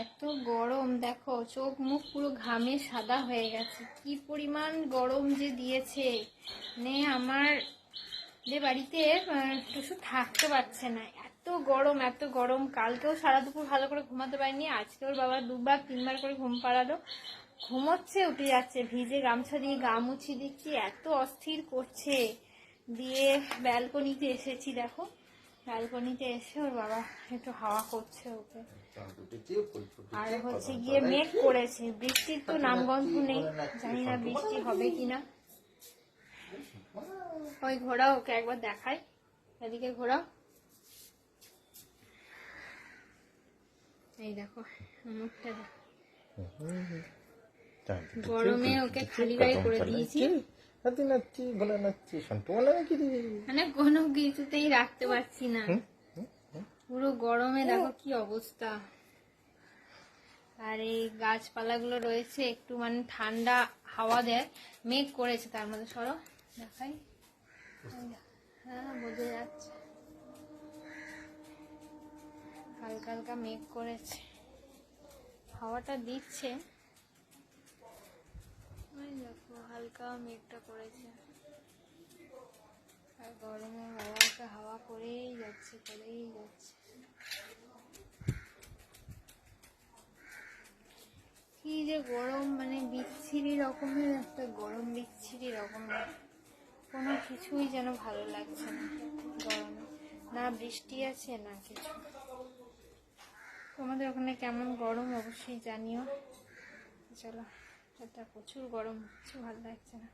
এত গরম দেখো, চোখ মুখ পুরো ঘামে সাদা হয়ে গেছে। কি পরিমাণ গরম যে দিয়েছে, মানে আমার যে বাড়িতে টুসু থাকতে পারছে না, এত গরম এত গরম। কালকেও সারা দুপুর ভালো করে ঘুমাতে পারিনি, আজকে ওর বাবা 2-3 বার করে ঘুম পাড়ালো, ঘুমোচ্ছে উঠে যাচ্ছে, ভিজে গামছা দিয়ে গা মুছিয়ে দিচ্ছি, এত অস্থির করছে। দিয়ে ব্যালকনিতে এসেছি, দেখো ব্যালকনিতে এসে ওর বাবা একটু হাওয়া করছে ওকে। আর হচ্ছে গিয়ে মেঘ করেছে, বৃষ্টির তো নামগন্ধ নেই, জানি না বৃষ্টি হবে কিনা। ওই ঘোরাও, ওকে একবার দেখাই, এদিকে ঘোরাও। এই দেখো মুখটা দেখো, গরমে ওকে খালি গায়ে করে দিয়েছি, মানে কোনো কিছুতেই রাখতে পারছি না, পুরো গরমে দেখো কি অবস্থা। আর এই গাছপালাগুলো রয়েছে একটু মানে ঠান্ডা হাওয়া দেয়, মেঘ করেছে তার মধ্যে, সরো দেখাই। হ্যাঁ বোঝা যাচ্ছে, হালকা হালকা মেঘ করেছে, হাওয়াটা দিচ্ছে, ওই দেখো হালকা মেঘটা করেছে। আর গরমে হাওয়াটা হাওয়া করেই যাচ্ছে করেই যাচ্ছে। কি যে গরম, মানে বিচ্ছিরি রকমের একটা গরম, বিচ্ছিরি রকমের, কোনো কিছুই যেন ভালো লাগছে না গরমে, না বৃষ্টি আছে না কিছু। তোমাদের ওখানে কেমন গরম অবশ্যই জানিও। চলো, এটা প্রচুর গরম, কিছু ভালো লাগছে না।